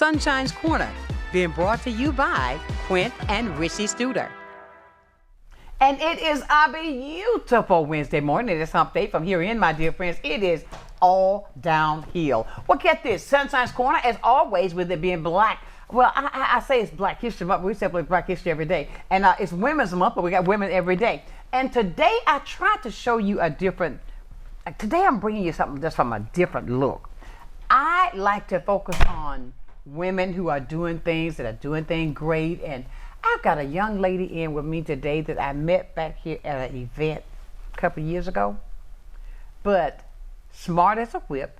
Sunshine's Corner, being brought to you by Quint and Richie Studer. And it is a beautiful Wednesday morning. It is hump day from here in, my dear friends. It is all downhill. Well, get this. Sunshine's Corner, as always, with it being black. Well, I say it's Black History Month, but we celebrate Black History every day. And it's Women's Month, but we got women every day. And today I tried to show you a different, today I'm bringing you something just from a different look. I like to focus on women who are doing things, that are doing things great. And I've got a young lady in with me today that I met back here at an event a couple of years ago. But smart as a whip.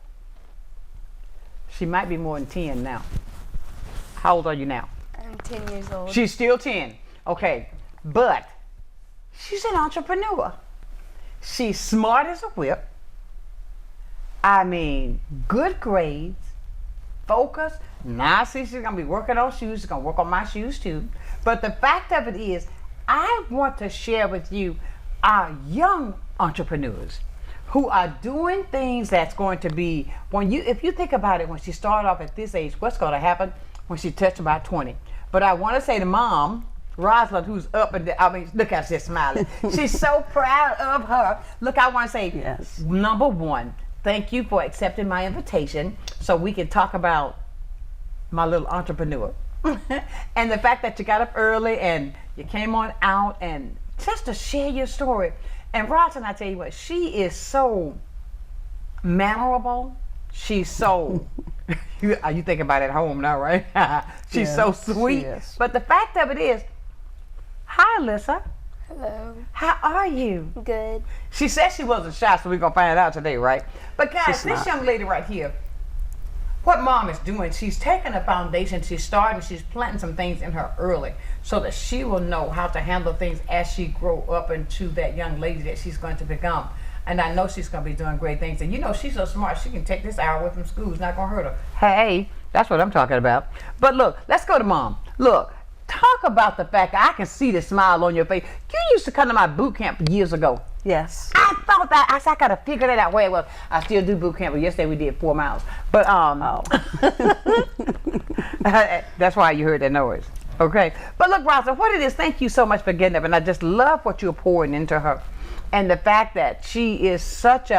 She might be more than 10 now. How old are you now? I'm 10 years old. She's still 10. Okay. But she's an entrepreneur. She's smart as a whip. I mean, good grades, focus. Now I see she's going to be working on shoes. She's going to work on my shoes too. But the fact of it is, I want to share with you our young entrepreneurs who are doing things that's going to be, if you think about it, when she started off at this age, what's going to happen when she touched about 20? But I want to say to Mom, Rosalind, who's up and look at her just smiling. She's so proud of her. Look, I want to say, yes. Number one, thank you for accepting my invitation so we can talk about my little entrepreneur. And the fact that you got up early and you came on out and just to share your story. And Rosalind, I tell you what, she is so mannerable. She's so, you think about it at home now, right? She's so sweet. But the fact of it is, hi, Alyssa. Hello. How are you? Good. She said she wasn't shy, so we're going to find out today, right? But guys, this young lady right here, what Mom is doing, she's taking a foundation, she's planting some things in her early so that she will know how to handle things as she grow up into that young lady that she's going to become. And I know she's going to be doing great things. And you know, she's so smart, she can take this hour away from school. It's not going to hurt her. Hey, that's what I'm talking about. But look, let's go to Mom. Look, talk about the fact that I can see the smile on your face. You used to come to my boot camp years ago. Yes. I thought that, I got to figure that out. Well, I still do boot camp, but yesterday we did 4 miles. But, that's why you heard that noise. Okay. But look, Rosa, what it is, thank you so much for getting up. And I just love what you're pouring into her. And the fact that she is such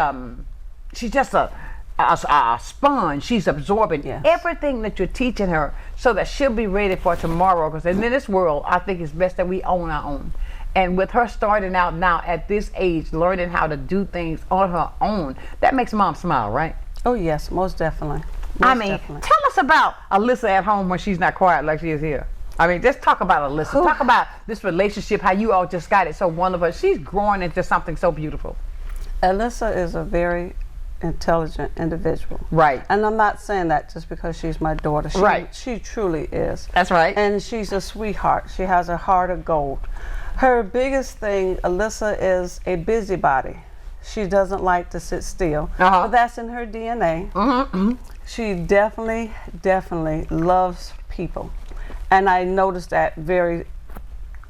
she's just a sponge. She's absorbing everything that you're teaching her so that she'll be ready for tomorrow. Because in this world, I think it's best that we own our own. And with her starting out now at this age, learning how to do things on her own, that makes Mom smile, right? Oh, yes, most definitely. Tell us about Alyssa at home when she's not quiet like she is here. I mean, just talk about Alyssa. Talk about this relationship, how you all just got it so wonderful. She's growing into something so beautiful. Alyssa is a very intelligent individual. Right. And I'm not saying that just because she's my daughter. She truly is. That's right. And she's a sweetheart. She has a heart of gold. Her biggest thing, Alyssa, is a busybody. She doesn't like to sit still, but that's in her DNA. She definitely loves people. And I noticed that very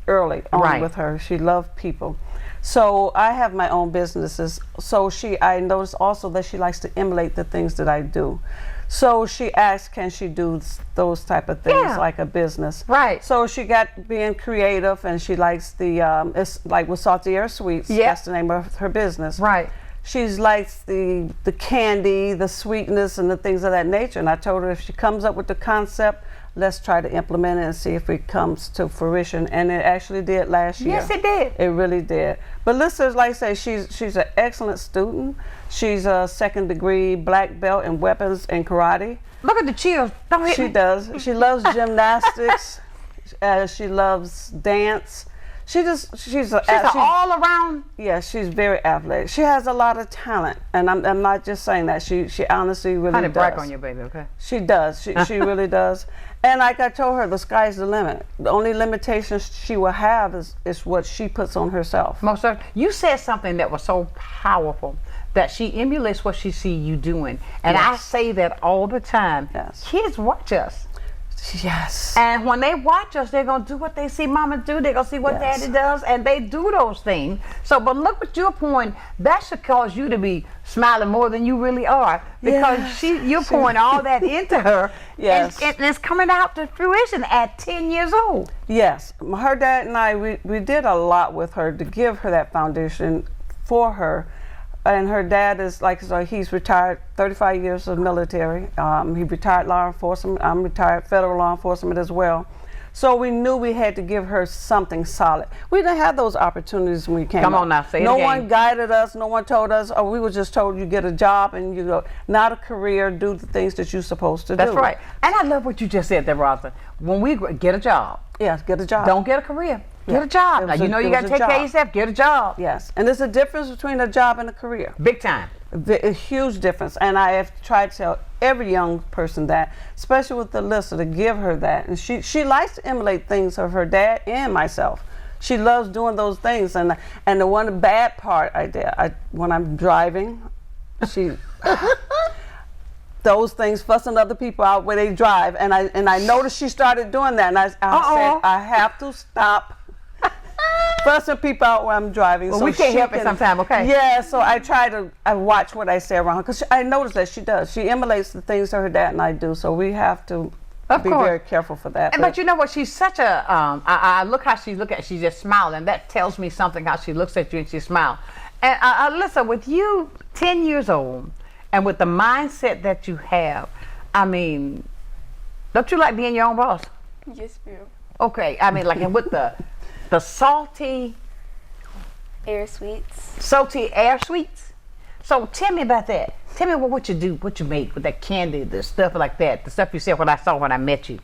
early on with her. She loved people. So I have my own businesses. So I noticed also that she likes to emulate the things that I do. So she asked, can she do those type of things like a business? Right. So she got being creative, and she likes the, it's like with Salty Air Sweets, that's the name of her business. Right. She likes the candy, the sweetness, and the things of that nature. And I told her if she comes up with the concept, let's try to implement it and see if it comes to fruition. And it actually did last year. Yes, it did. It really did. But Alyssa, like I say, she's an excellent student. She's a 2nd degree black belt in weapons and karate. Look at the chills. Don't hit me. She does. She loves gymnastics. She loves dance. She's an all around. Yeah, she's very athletic. She has a lot of talent, and I'm not just saying that. She honestly really does. Brag on your baby, okay? She does. She really does. And like I told her, the sky's the limit. The only limitations she will have is what she puts on herself. Most certainly. You said something that was so powerful, that she emulates what she see you doing, and I say that all the time. Yes. Kids watch us. Yes. And when they watch us, they're going to do what they see mama do. They're going to see what daddy does, and they do those things. So, but look what you're pouring. That should cause you to be smiling more than you really are, because you're pouring all that into her. Yes. And it's coming out to fruition at 10 years old. Yes. Her dad and I, we did a lot with her to give her that foundation for her. And her dad is he's retired, 35 years of military. He retired law enforcement. I'm retired federal law enforcement as well. So we knew we had to give her something solid. We didn't have those opportunities when we came Come up. on now, say it No again. one guided us. No one told us. Or we were just told you get a job and you go, not a career, do the things that you're supposed to do. That's right. And I love what you just said there, Rosa. When we get a job. Yes, get a job. Don't get a career. Get a job. Now, you know you got to take care of yourself. Get a job. Yes. And there's a difference between a job and a career. Big time. A huge difference. And I have tried to tell every young person that, especially with Alyssa, to give her that. And she likes to emulate things of her dad and myself. She loves doing those things. And the one bad part when I'm driving, those things, fussing other people out where they drive. And I noticed she started doing that. And I said, I have to stop fussing people out where I'm driving. Well, so we can't help it sometimes, okay? Yeah, so I watch what I say around her, because I noticed that she does. She emulates the things that her dad and I do, so we have to be very careful for that. But you know what? She's such a, I look how she she's just smiling. That tells me something, how she looks at you and she smiles. And Alyssa, with you 10 years old, and with the mindset that you have, I mean, don't you like being your own boss? Yes, ma'am. Okay, I mean, like, and with the salty air sweets. Salty air sweets. So tell me about that. Tell me what you do, what you make with that candy, the stuff like that, the stuff you said when I met you.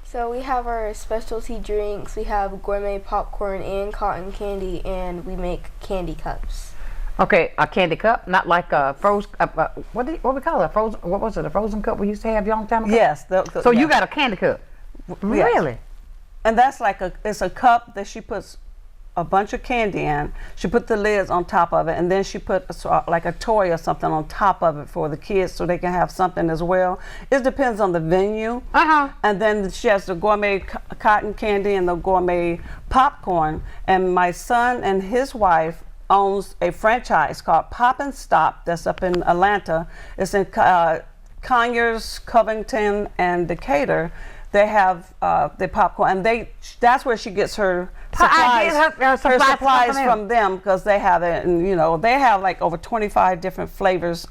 So we have our specialty drinks. We have gourmet popcorn and cotton candy, and we make candy cups. Okay, a candy cup, not like a frozen. What we call it? A frozen? What was it? A frozen cup we used to have a long time ago. Yes. So you got a candy cup. Really? And that's it's a cup that she puts a bunch of candy in. She put the lids on top of it, and then she put like a toy or something on top of it for the kids so they can have something as well. It depends on the venue. And then she has the gourmet cotton candy and the gourmet popcorn. And my son and his wife owns a franchise called Pop and Stop that's up in Atlanta. It's in Conyers, Covington, and Decatur. They have the popcorn, and that's where she gets her supplies, her supplies from them, because they have it, and they have like over 25 different flavors.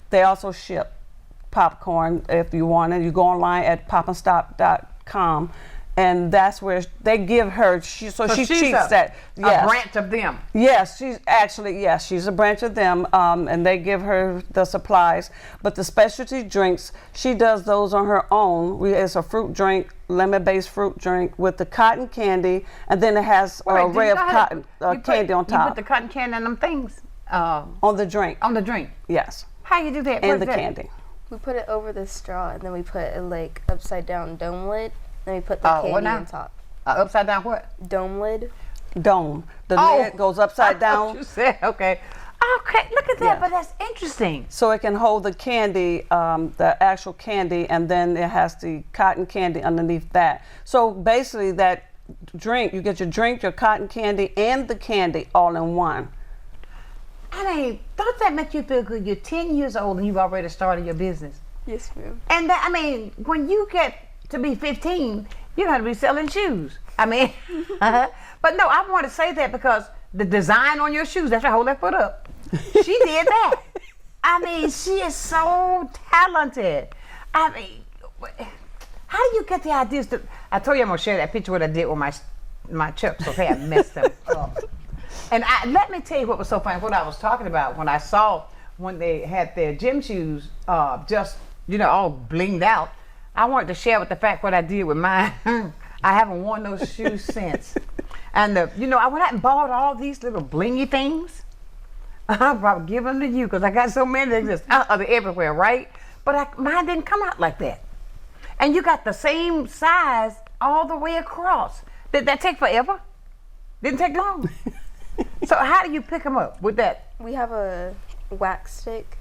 They also ship popcorn if you want it. You go online at popandstop.com, and that's where they give her. She cheats that. Yes. A branch of them. Yes, she's a branch of them, and they give her the supplies. But the specialty drinks, she does those on her own. It's a fruit drink, lemon-based fruit drink with the cotton candy, and then it has an array of cotton candy on top. You put the cotton candy on them things. On the drink. On the drink. Yes. How you do that? And the candy. We put it over the straw, and then we put a like upside down dome lid. Then we put the candy on top. Upside down what? Dome lid. Dome. The lid goes upside down. You said, okay. Okay, look at that, yeah. But that's interesting. So it can hold the candy, the actual candy, and then it has the cotton candy underneath that. So basically that drink, you get your drink, your cotton candy, and the candy all in one. I mean, don't that make you feel good? You're 10 years old and you've already started your business. Yes, ma'am. And that, I mean, when you get to be 15, you're going to be selling shoes. I mean, but no, I want to say that because the design on your shoes, that's right, hold that foot up. She did that. I mean, she is so talented. I mean, how do you get the ideas to, I told you I'm going to share that picture what I did with my chips, okay? I messed them up. And let me tell you what was so funny, what I was talking about when I saw when they had their gym shoes just, all blinged out. I wanted to share with the fact what I did with mine. I haven't worn those shoes since. And, I went out and bought all these little blingy things. I'll probably give them to you because I got so many. They're everywhere, right? But mine didn't come out like that. And you got the same size all the way across. Did that take forever? Didn't take long. So how do you pick them up with that? We have a wax stick.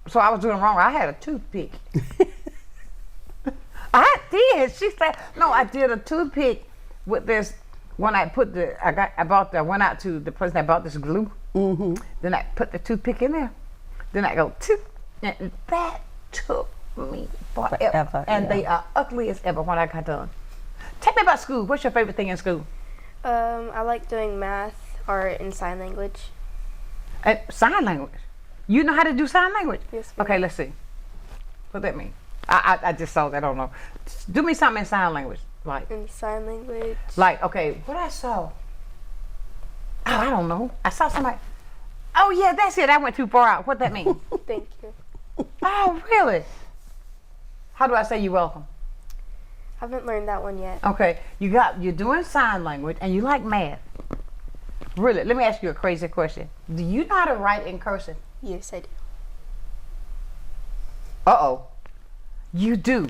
So I was doing wrong. I had a toothpick. I did. She said, no, I did a toothpick with this. When I went out to the place and I bought this glue. Mm-hmm. Then I put the toothpick in there. Then I go, and that took me forever. And they are ugly as ever when I got done. Tell me about school. What's your favorite thing in school? I like doing math, art, and sign language. Sign language? You know how to do sign language? Yes, ma'am. Okay, let's see. What that mean? I just saw that. I don't know. Do me something in sign language. Like in sign language. Like, okay, what I saw? Oh, I don't know. I saw somebody. Oh yeah, that's it. I went too far out. What that mean? Thank you. Oh really? How do I say you're welcome? I haven't learned that one yet. Okay, you're doing sign language and you like math. Really? Let me ask you a crazy question. Do you know how to write in cursive? Yes, I do. Uh-oh. You do.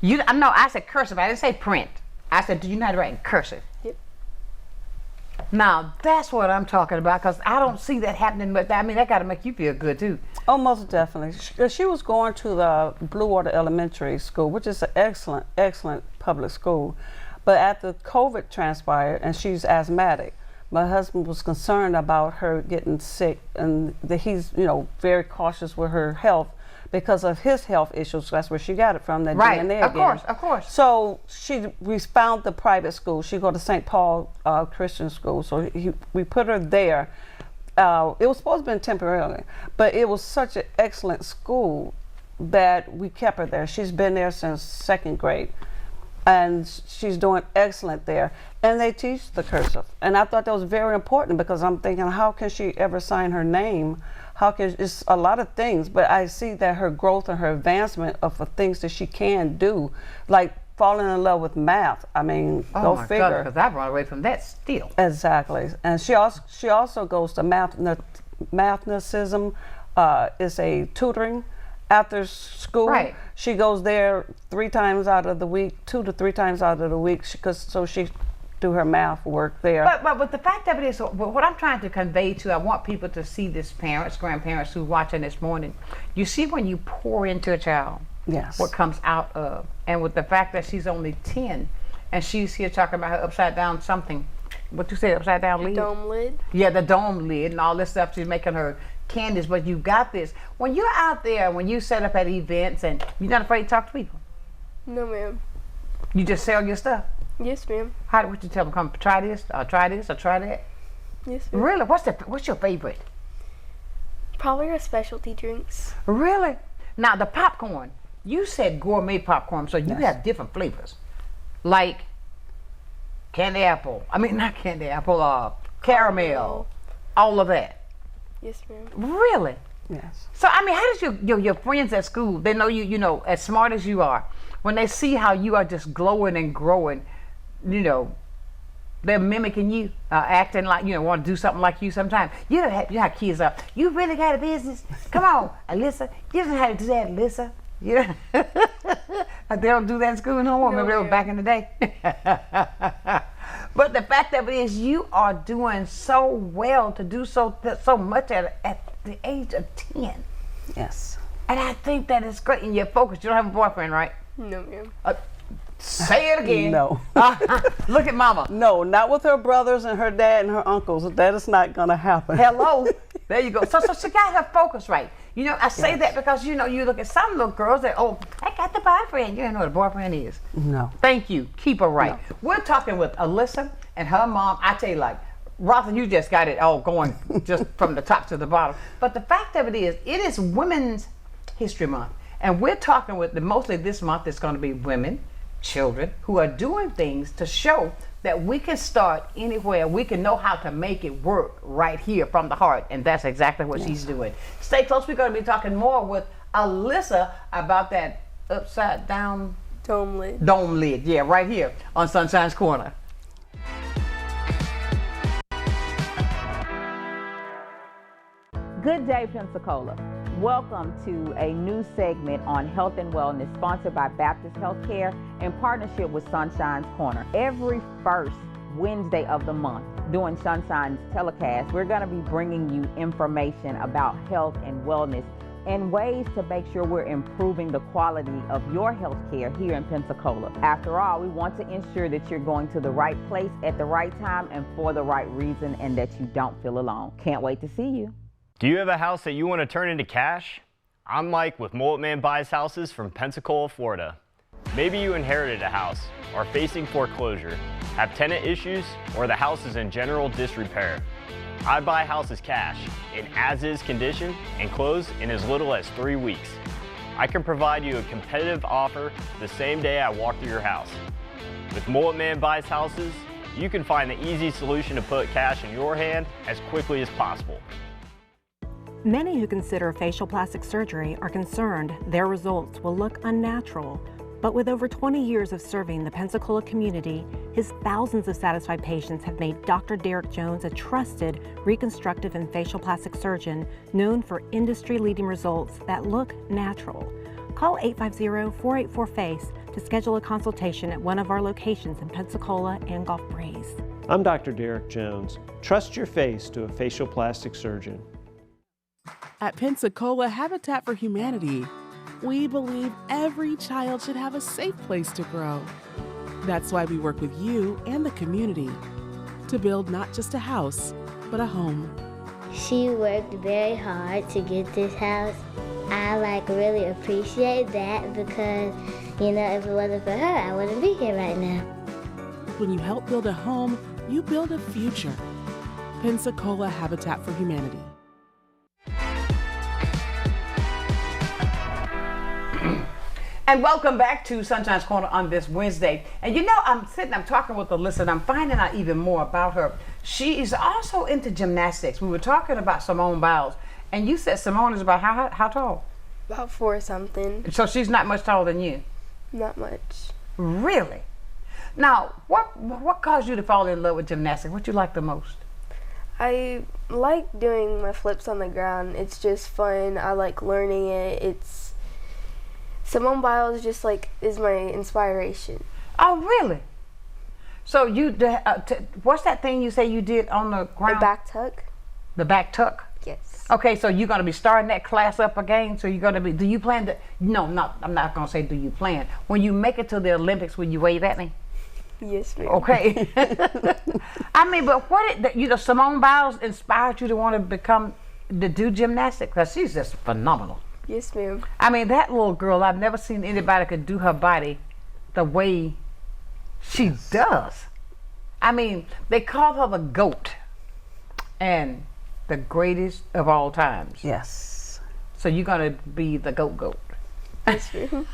No, I said cursive. I didn't say print. I said, do you know how to write in cursive? Yep. Now, that's what I'm talking about, because I don't see that happening, but I mean, that got to make you feel good, too. Oh, most definitely. She was going to the Blue Water Elementary School, which is an excellent, excellent public school. But after COVID transpired, and she's asthmatic, my husband was concerned about her getting sick, and he's, very cautious with her health. Because of his health issues, that's where she got it from, that right. DNA Right, again. of course. So we found the private school. She go to St. Paul Christian School, so we put her there. It was supposed to be temporarily, but it was such an excellent school that we kept her there. She's been there since 2nd grade, and she's doing excellent there. And they teach the cursive, and I thought that was very important, because I'm thinking, how can she ever sign her name? It's a lot of things, but I see that her growth and her advancement of the things that she can do, like falling in love with math. I mean, go figure. Oh my God, because I've run away from that still. Exactly. And she also goes to Mathnicism. Is a tutoring after school. Right. She goes there 3 times out of the week, 2 to 3 times out of the week, so she do her math work there. But the fact of it is, what I'm trying to convey to, I want people to see this, parents, grandparents who are watching this morning. You see, when you pour into a child, yes, what comes out of, and with the fact that she's only 10, and she's here talking about her upside down something. What you say, upside down lid? Dome lid. Yeah, the dome lid and all this stuff. She's making her candies, but you got this. When you're out there, when you set up at events, and you're not afraid to talk to people? No, ma'am. You just sell your stuff? Yes, ma'am. What you tell them? Come try this, or try this, or try that? Yes, ma'am. Really? What's your favorite? Probably our specialty drinks. Really? Now the popcorn. You said gourmet popcorn, so you have different flavors, like candy apple. I mean, not candy apple. Caramel. All of that. Yes, ma'am. Really? Yes. So I mean, how does your friends at school? They know you. You know, as smart as you are. When they see how you are just glowing and growing, they're mimicking you, acting like, want to do something like you sometimes. You know how kids are. You really got a business? Come on, Alyssa. You don't know how to do that, Alyssa. Yeah. They don't do that in school no more. Maybe they were back in the day. But the fact of it is, you are doing so well to do so much at the age of 10. Yes. And I think that is great. And you're focused. You don't have a boyfriend, right? No, ma'am. Say it again. No. Look at mama. No, not with her brothers and her dad and her uncles. That is not going to happen. Hello. There you go. So she got her focus right. I say that because, you look at some little girls that, I got the boyfriend. You don't know what a boyfriend is. No. Thank you. Keep her right. No. We're talking with Alyssa and her mom. I tell you, like, Roxie, you just got it all going just from the top to the bottom. But the fact of it is Women's History Month. And we're talking with mostly this month, it's going to be women, children, who are doing things to show that we can start anywhere. We can know how to make it work right here from the heart. And that's exactly what she's doing. Stay close. We're going to be talking more with Alyssa about that upside down dome lid. Dome lid. Yeah, right here on Sunshine's Corner. Good day, Pensacola. Welcome to a new segment on health and wellness sponsored by Baptist Healthcare in partnership with Sunshine's Corner. Every first Wednesday of the month during Sunshine's telecast, we're going to be bringing you information about health and wellness and ways to make sure we're improving the quality of your health care here in Pensacola. After all, we want to ensure that you're going to the right place at the right time and for the right reason, and that you don't feel alone. Can't wait to see you. Do you have a house that you want to turn into cash? I'm Mike with Mullet Man Buys Houses from Pensacola, Florida. Maybe you inherited a house, are facing foreclosure, have tenant issues, or the house is in general disrepair. I buy houses cash, in as-is condition, and close in as little as 3 weeks. I can provide you a competitive offer the same day I walk through your house. With Mullet Man Buys Houses, you can find the easy solution to put cash in your hand as quickly as possible. Many who consider facial plastic surgery are concerned their results will look unnatural. But with over 20 years of serving the Pensacola community, his thousands of satisfied patients have made Dr. Derek Jones a trusted reconstructive and facial plastic surgeon known for industry-leading results that look natural. Call 850-484-FACE to schedule a consultation at one of our locations in Pensacola and Gulf Breeze. I'm Dr. Derek Jones. Trust your face to a facial plastic surgeon. At Pensacola Habitat for Humanity, we believe every child should have a safe place to grow. That's why we work with you and the community to build not just a house, but a home. She worked very hard to get this house. I really appreciate that because, if it wasn't for her, I wouldn't be here right now. When you help build a home, you build a future. Pensacola Habitat for Humanity. And welcome back to Sunshine's Corner on this Wednesday. And I'm talking with Alyssa, and I'm finding out even more about her. She is also into gymnastics. We were talking about Simone Biles, and you said Simone is about how tall? About 4 something. So she's not much taller than you? Not much. Really? Now, what caused you to fall in love with gymnastics? What you like the most? I like doing my flips on the ground. It's just fun. I like learning it. Simone Biles just is my inspiration. Oh, really? So what's that thing you say you did on the ground? The back tuck. The back tuck? Yes. Okay, so you're going to be starting that class up again? So you're going to be, do you plan to, no, I'm not going to say do you plan. When you make it to the Olympics, will you wave at me? Yes, ma'am. Okay. I mean, but Simone Biles inspired you to want to do gymnastics? Because she's just phenomenal. Yes, ma'am. I mean, that little girl, I've never seen anybody could do her body the way she does. I mean, they call her the GOAT and the greatest of all times. Yes. So you're going to be the GOAT. Yes, ma'am.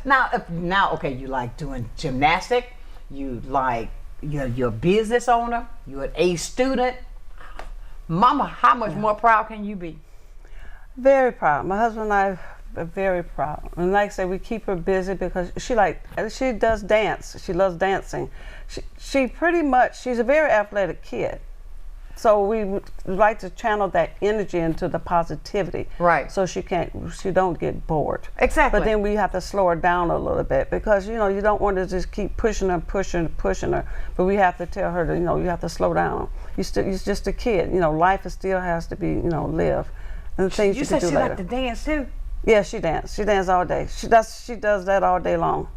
Now, okay, you like doing gymnastics, you're a business owner, you're an A student. Mama, how much more proud can you be? Very proud. My husband and I are very proud. And like I say, we keep her busy because she does dance. She loves dancing. She's a very athletic kid. So we would like to channel that energy into the positivity. Right. So she don't get bored. Exactly. But then we have to slow her down a little bit because, you don't want to just keep pushing her. But we have to tell her that, you have to slow down. You're just a kid. Life still has to be, lived. And the things you can said do she later. liked to dance too? Yeah, she dances. She dances all day. She does that all day long.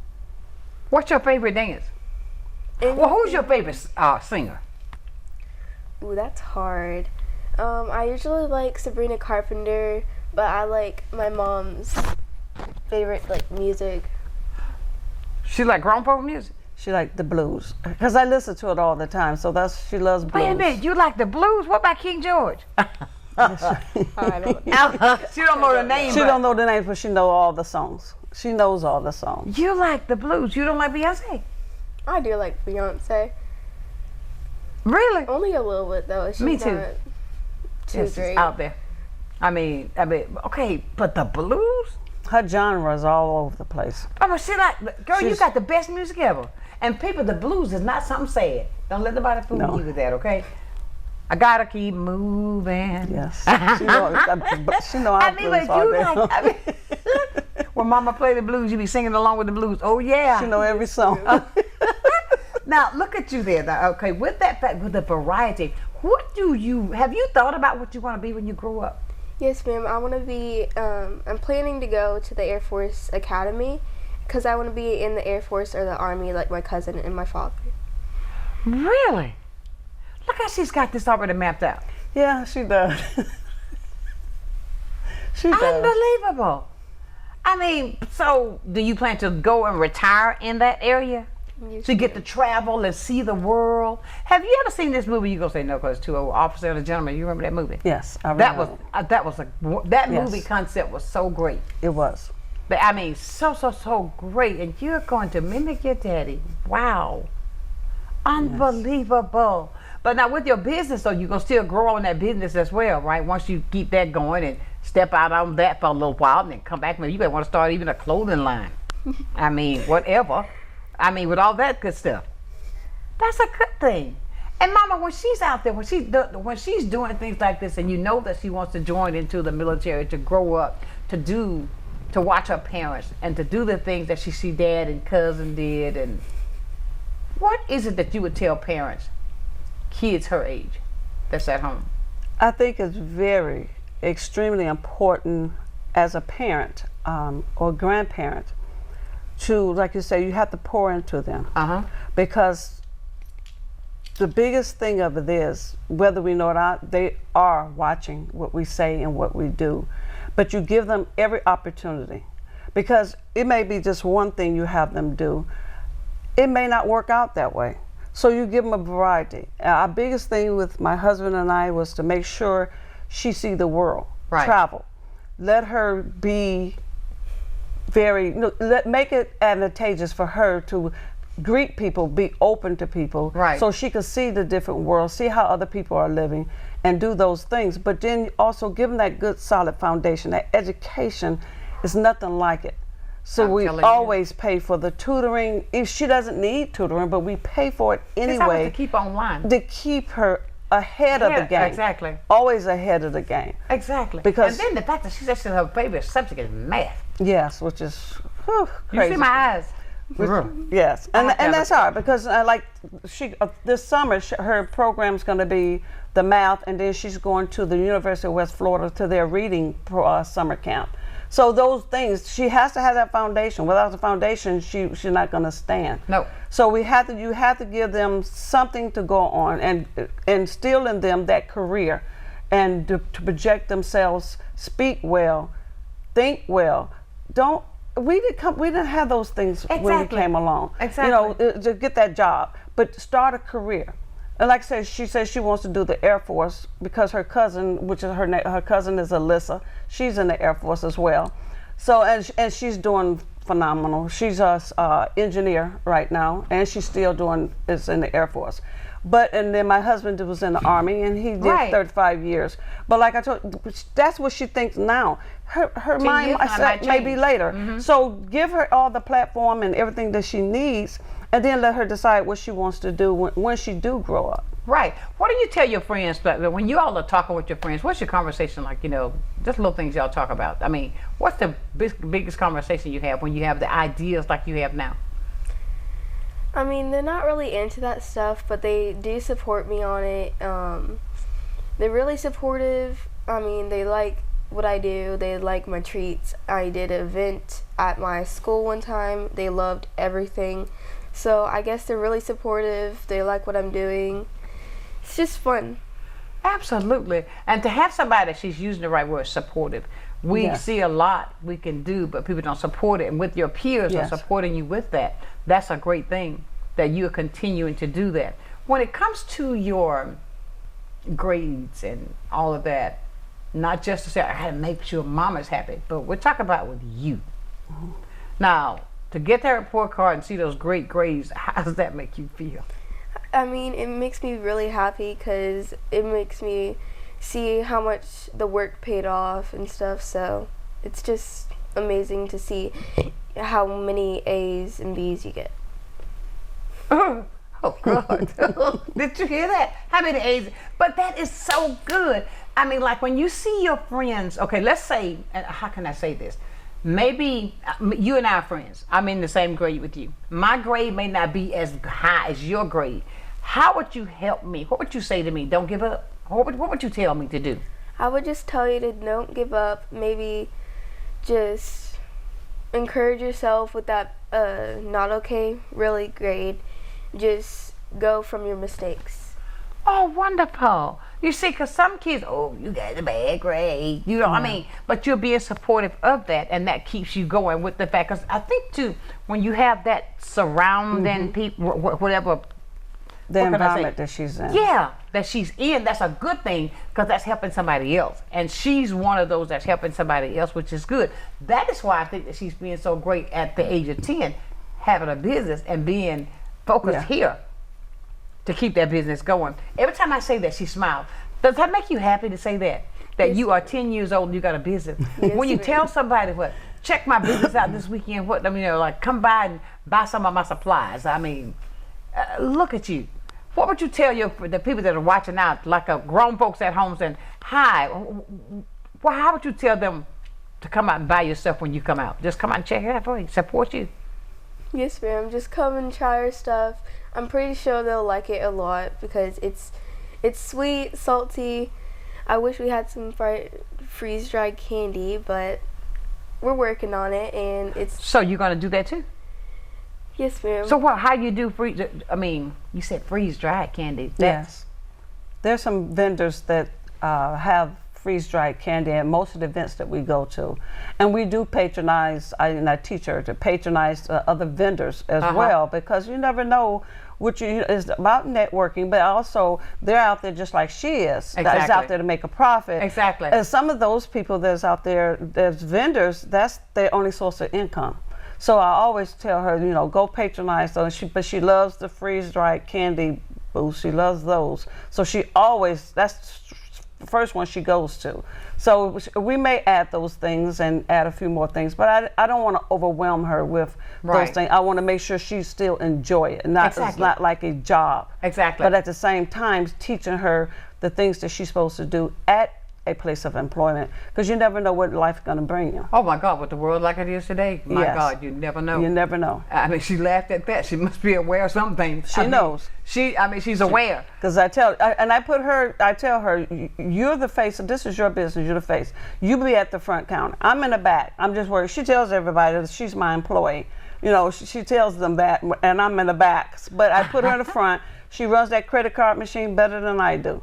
What's your favorite dance? Well, who's your favorite singer? Ooh, that's hard. I usually like Sabrina Carpenter, but I like my mom's favorite music. She like grown folk music? She like the blues because I listen to it all the time. So she loves blues. Wait a minute, you like the blues? What about King George? I don't She don't know the name. She don't know the name, but she knows all the songs. She knows all the songs. You like the blues. You don't like Beyonce? I do like Beyonce. Really? Only a little bit though. She's Me too. Not too Yes, great. it's out there. I mean, okay, but the blues? Her genre is all over the place. Oh, but girl, you got the best music ever. And people, the blues is not something sad. Don't let nobody fool you with that, okay? I gotta keep moving. Yes. She know our blues all day. When Mama play the blues, you be singing along with the blues. Oh yeah. She know every song. Now look at you there. Now, okay, with that fact, with the variety, have you thought about what you want to be when you grow up? Yes, ma'am. I want to be, I'm planning to go to the Air Force Academy because I want to be in the Air Force or the Army like my cousin and my father. Really? Look how she's got this already mapped out. Yeah, she does. She does. Unbelievable. I mean, so do you plan to go and retire in that area? Yes, To get to travel and see the world. Have you ever seen this movie? You're gonna say no because it's too old. Officer and a Gentleman. You remember that movie? Yes, I remember. That movie concept was so great. It was. But I mean, so great. And you're going to mimic your daddy. Wow, unbelievable. Yes. But now with your business, though, you're gonna still grow on that business as well, right? Once you keep that going and step out on that for a little while and then come back, maybe you might want to start even a clothing line. I mean, whatever. I mean, with all that good stuff, that's a good thing. And Mama, when she's out there, when she's doing things like this, and you know that she wants to join into the military, to grow up, to watch her parents, and to do the things that she see Dad and cousin did, and what is it that you would tell parents, kids her age, that's at home? I think it's very, extremely important as a parent or grandparent to, like you say, you have to pour into them. Because the biggest thing of it is, whether we know it or not, they are watching what we say and what we do. But you give them every opportunity, because it may be just one thing you have them do. It may not work out that way. So you give them a variety. Our biggest thing with my husband and I was to make sure she see the world, travel. Let her be make it advantageous for her to greet people, be open to people, so she could see the different world, see how other people are living, and do those things. But then also give them that good solid foundation. That education is nothing like it. So we always pay for the tutoring. If she doesn't need tutoring, but we pay for it anyway. To keep online. To keep her ahead of the game. Exactly. Always ahead of the game. Exactly. Because, and then the fact that she says her favorite subject is math. Yes, which is crazy. You see my eyes. Yes, and that's hard because this summer her program's going to be the math, and then she's going to the University of West Florida to their reading summer camp. So those things, she has to have that foundation. Without the foundation, she's not going to stand. No. So you have to give them something to go on and instill in them that career, and to project themselves, speak well, think well. We didn't have those things when we came along. Exactly. To get that job, but start a career. And like I said, she says she wants to do the Air Force because her cousin, which is her cousin is Alyssa, she's in the Air Force as well. So and she's doing phenomenal. She's a engineer right now, and she's still is in the Air Force. And then my husband was in the Army, and he did 35 years. But like I told, that's what she thinks now. Her mind may be later. So give her all the platform and everything that she needs, and then let her decide what she wants to do when she do grow up. Right. What do you tell your friends, when you all are talking with your friends, what's your conversation like, just little things y'all talk about? I mean, what's the biggest conversation you have when you have the ideas like you have now? I mean, they're not really into that stuff, but they do support me on it. They're really supportive. I mean, they like what I do. They like my treats. I did an event at my school one time. They loved everything. So I guess they're really supportive. They like what I'm doing. It's just fun. Absolutely. And to have somebody, she's using the right word, supportive. We see a lot we can do, but people don't support it. And with your peers are supporting you with that, that's a great thing that you're continuing to do that. When it comes to your grades and all of that, not just to say, I gotta make sure mama's happy, but we're talking about with you. Now, to get that report card and see those great grades, how does that make you feel? I mean, it makes me really happy because it makes me see how much the work paid off and stuff. So it's just amazing to see how many A's and B's you get. Oh God. Did you hear that? How many A's? But that is so good. I mean, like when you see your friends, okay, let's say, how can I say this? Maybe you and I are friends. I'm in the same grade with you. My grade may not be as high as your grade. How would you help me? What would you say to me? Don't give up. What would you tell me to do? I would just tell you to don't give up. Maybe just encourage yourself with that not okay, really grade. Just go from your mistakes. Oh, wonderful. You see, because some kids, oh, you got a bad grade. You know what I mean? But you're being supportive of that, and that keeps you going with the fact. Because I think, too, when you have that surrounding people, whatever. The environment that she's in. Yeah, that she's in, that's a good thing, because that's helping somebody else. And she's one of those that's helping somebody else, which is good. That is why I think that she's being so great at the age of 10, having a business and being focused here to keep that business going. Every time I say that, she smiles. Does that make you happy to say that? That yes, you are 10 years old and you got a business? Yes, when you tell somebody, what, check my business out this weekend, what, I mean, you know, like, come by and buy some of my supplies. I mean, look at you. What would you tell the people that are watching out, like grown folks at home saying, hi, well, how would you tell them to come out and buy your stuff when you come out? Just come out and check it out for you, support you. Yes, ma'am. Just come and try our stuff. I'm pretty sure they'll like it a lot because it's sweet, salty. I wish we had some freeze-dried candy, but we're working on it, and it's... So you're going to do that too? Yes, ma'am. So what? How you do freeze? I mean, you said freeze-dried candy. Yes. There's some vendors that have freeze-dried candy at most of the events that we go to, and we do patronize. I teach her to patronize other vendors as well, because you never know. Which is about networking, but also they're out there just like she is. Exactly. That's out there to make a profit. Exactly. And some of those people that's out there, there's vendors, that's their only source of income. So I always tell her, you know, go patronize those. But she loves the freeze-dried candy booths. She loves those. So she always, that's the first one she goes to. So we may add those things and add a few more things, but I don't want to overwhelm her with those things. I want to make sure she still enjoy it. Not, it's not like a job. Exactly. But at the same time, teaching her the things that she's supposed to do at a place of employment, because you never know what life's going to bring you. Oh my God, with the world like it is today, my God, you never know. You never know. I mean, she laughed at that. She must be aware of something. She knows. She's aware. Because I tell her, you're the face, this is your business, you're the face. You be at the front counter. I'm in the back. I'm just worried. She tells everybody that she's my employee. You know, she tells them that, and I'm in the back. But I put her in the front. She runs that credit card machine better than I do.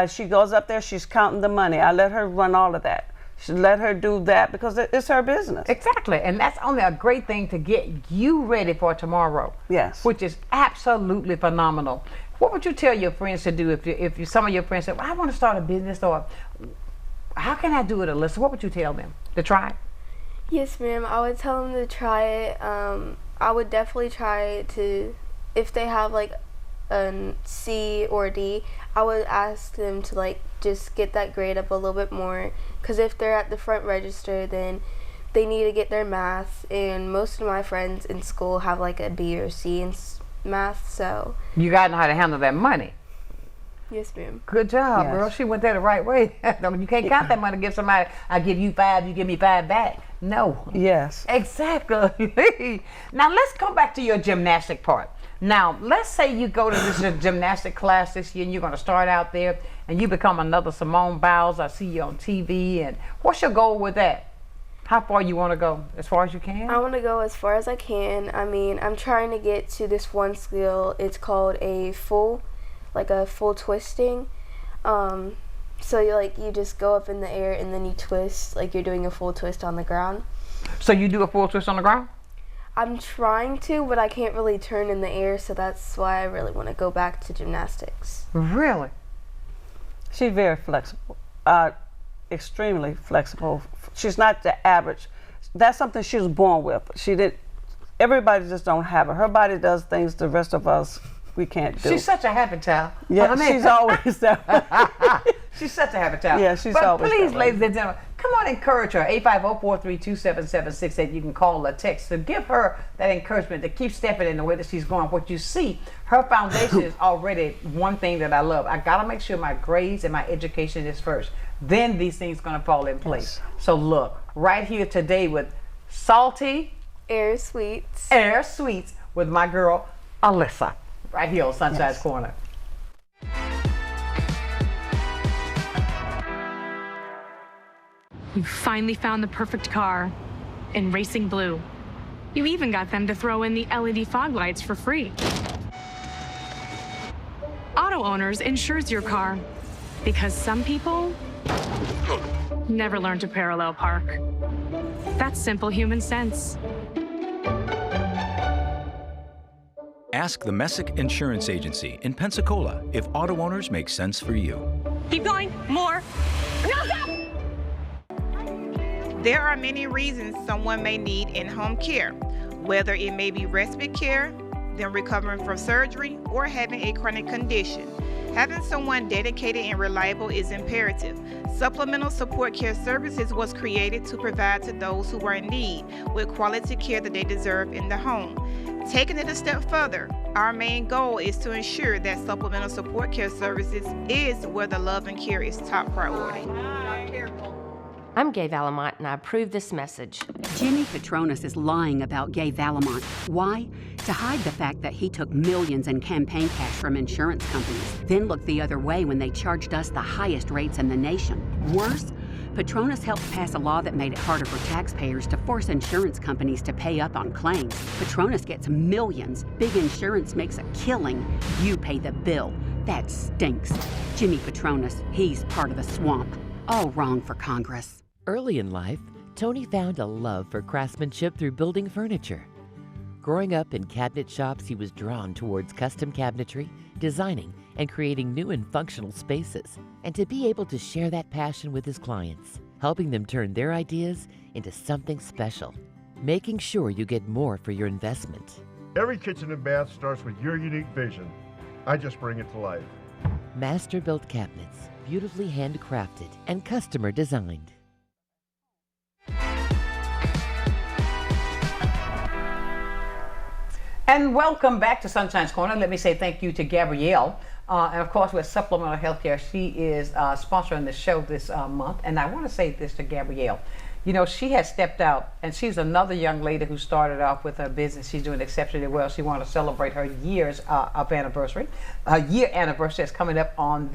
She goes up there, she's counting the money. I let her run all of that. She let her do that because it's her business. Exactly, and that's only a great thing to get you ready for tomorrow. Yes. Which is absolutely phenomenal. What would you tell your friends to do if some of your friends said, well, I want to start a business, or how can I do it, Alyssa? What would you tell them? To try it? Yes, ma'am. I would tell them to try it. I would definitely try to, if they have like a C or a D, I would ask them to like just get that grade up a little bit more, because if they're at the front register, then they need to get their math, and most of my friends in school have like a B or C in math, so you gotta know how to handle that money. Yes, ma'am. Good job, girl. She went there the right way. You can't count that money. Give somebody, I give you 5, you give me 5 back. No. Yes. Exactly. Now let's go back to your gymnastic part. Now, let's say you go to this gymnastic class this year and you're going to start out there and you become another Simone Biles. I see you on TV. And what's your goal with that? How far you want to go? As far as you can? I want to go as far as I can. I mean, I'm trying to get to this one skill. It's called a full twisting. So you just go up in the air and then you twist like you're doing a full twist on the ground. So you do a full twist on the ground? I'm trying to, but I can't really turn in the air, so that's why I really want to go back to gymnastics. Really? She's very flexible, extremely flexible. She's not the average. That's something she was born with. Everybody just don't have it. Her body does things the rest of us we can't do. She's such a happy child. Yeah, she's always that. She's such a happy child. Yeah, she's always that. But please, ladies and gentlemen, come on, encourage her. 850-432-7768. You can call or text to give her that encouragement to keep stepping in the way that she's going. What you see, her foundation is already one thing that I love. I got to make sure my grades and my education is first. Then these things going to fall in place. Yes. So look, right here today with Salty Air Sweets with my girl, Alyssa. Right here on Sunshine's Corner. You finally found the perfect car in racing blue. You even got them to throw in the LED fog lights for free. Auto Owners insures your car because some people never learn to parallel park. That's simple human sense. Ask the Messick Insurance Agency in Pensacola if Auto Owners make sense for you. Keep going, more. No, stop! There are many reasons someone may need in-home care, whether it may be respite care, them recovering from surgery, or having a chronic condition. Having someone dedicated and reliable is imperative. Supplemental Support Care Services was created to provide to those who are in need with quality care that they deserve in the home. Taking it a step further, our main goal is to ensure that Supplemental Support Care Services is where the love and care is top priority. I'm Gay Valamont, and I approve this message. Jimmy Petronas is lying about Gay Valamont. Why? To hide the fact that he took millions in campaign cash from insurance companies, then looked the other way when they charged us the highest rates in the nation. Worse, Petronas helped pass a law that made it harder for taxpayers to force insurance companies to pay up on claims. Petronas gets millions. Big insurance makes a killing. You pay the bill. That stinks. Jimmy Petronas, he's part of the swamp. All wrong for Congress. Early in life, Tony found a love for craftsmanship through building furniture. Growing up in cabinet shops, he was drawn towards custom cabinetry, designing, and creating new and functional spaces. And to be able to share that passion with his clients, helping them turn their ideas into something special, making sure you get more for your investment. Every kitchen and bath starts with your unique vision. I just bring it to life. Master-built cabinets, beautifully handcrafted and customer designed. And welcome back to Sunshine's Corner. Let me say thank you to Gabrielle. And of course, with Supplemental Healthcare, she is sponsoring the show this month. And I want to say this to Gabrielle. You know, she has stepped out, and she's another young lady who started off with her business. She's doing exceptionally well. She wanted to celebrate her years of anniversary. Her year anniversary is coming up on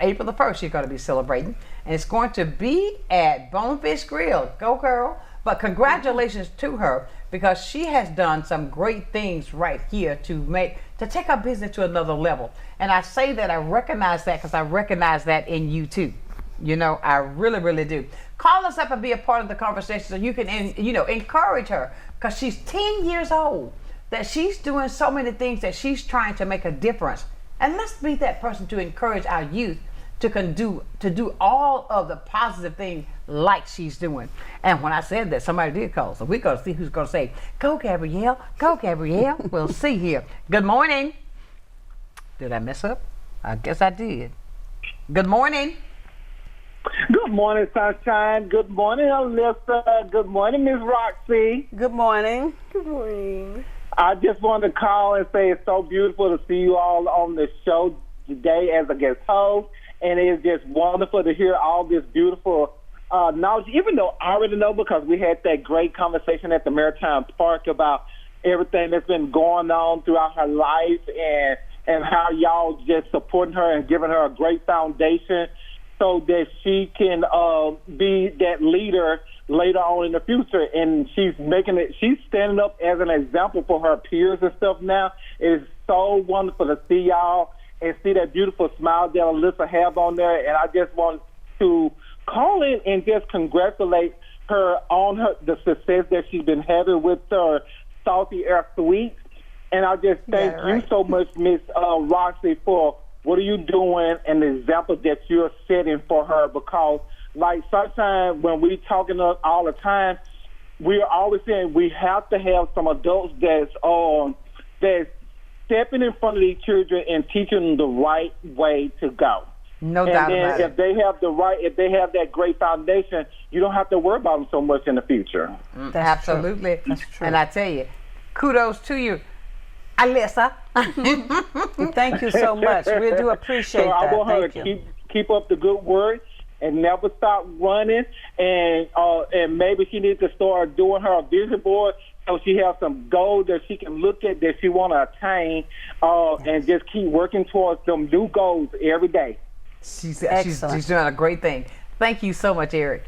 April the 1st. She's going to be celebrating. And it's going to be at Bonefish Grill. Go, girl. But congratulations to her, because she has done some great things right here to take our business to another level. And I say that I recognize that because I recognize that in you too. You know, I really, really do. Call us up and be a part of the conversation so you can, encourage her, because she's 10 years old, that she's doing so many things that she's trying to make a difference. And let's be that person to encourage our youth to do all of the positive things like she's doing. And when I said that, somebody did call, so we're going to see who's going to say, "Go, Gabrielle, go, Gabrielle." We'll see here. Good morning. Did I mess up? I guess I did. Good morning. Good morning, Sonshine. Good morning, Alyssa. Good morning, Ms. Roxie. Good morning. Good morning. I just wanted to call and say it's so beautiful to see you all on the show today as a guest host. And it is just wonderful to hear all this beautiful knowledge, even though I already know, because we had that great conversation at the Maritime Park about everything that's been going on throughout her life and how y'all just supporting her and giving her a great foundation so that she can be that leader later on in the future. And she's standing up as an example for her peers and stuff now. It is so wonderful to see y'all and see that beautiful smile that Alyssa have on there. And I just want to call in and just congratulate her on the success that she's been having with her Salty Air Sweets. And I just thank you so much, Miss Roxie, for what are you doing and the example that you're setting for her. Because, like, sometimes when we talking all the time, we're always saying we have to have some adults that's stepping in front of these children and teaching them the right way to go. No doubt about it. If they have that great foundation, you don't have to worry about them so much in the future. Absolutely. That's true. And I tell you, kudos to you, Alyssa. Thank you so much. We do appreciate that. I want her to keep up the good work and never stop running. And maybe she needs to start doing her vision board, so she has some goals that she can look at that she want to attain, and just keep working towards them new goals every day. She's doing a great thing. Thank you so much, Eric.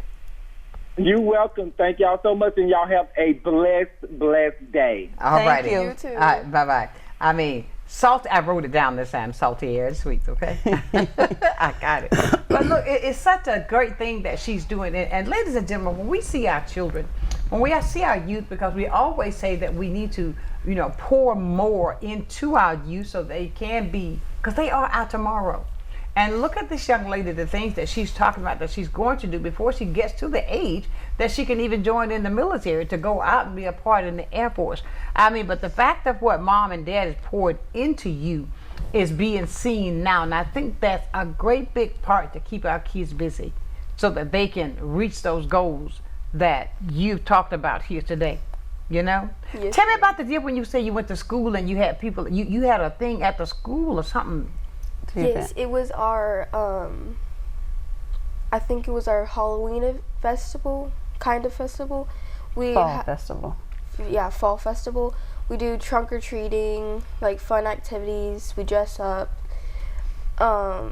You're welcome. Thank y'all so much, and y'all have a blessed day. All righty. Thank you too. All right, bye-bye. I mean, salty, I wrote it down this time, salty air and sweets, okay? I got it. But look, it's such a great thing that she's doing. And ladies and gentlemen, when we see our children, when we see our youth, because we always say that we need to, pour more into our youth so they can be, because they are our tomorrow. And look at this young lady, the things that she's talking about that she's going to do before she gets to the age that she can even join in the military to go out and be a part in the Air Force. I mean, but the fact of what mom and dad has poured into you is being seen now. And I think that's a great big part to keep our kids busy so that they can reach those goals that you've talked about here today. Yes. Tell me about the deal when you say you went to school and you had people, you had a thing at the school or something. Yes, it was our, I think it was our Halloween festival, kind of festival. Fall festival. Yeah, fall festival. We do trunk or treating, like fun activities. We dress up. I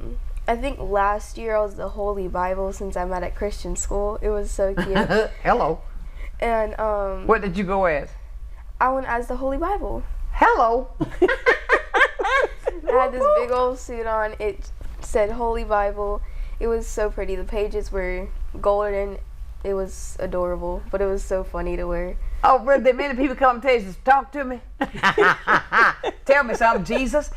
think last year I was the Holy Bible since I'm at a Christian school. It was so cute. Hello. And what did you go as? I went as the Holy Bible. Hello. I had this big old suit on. It said Holy Bible. It was so pretty. The pages were golden. It was adorable, but it was so funny to wear. Oh, really? The minute people come and tell you, talk to me. Tell me something, Jesus.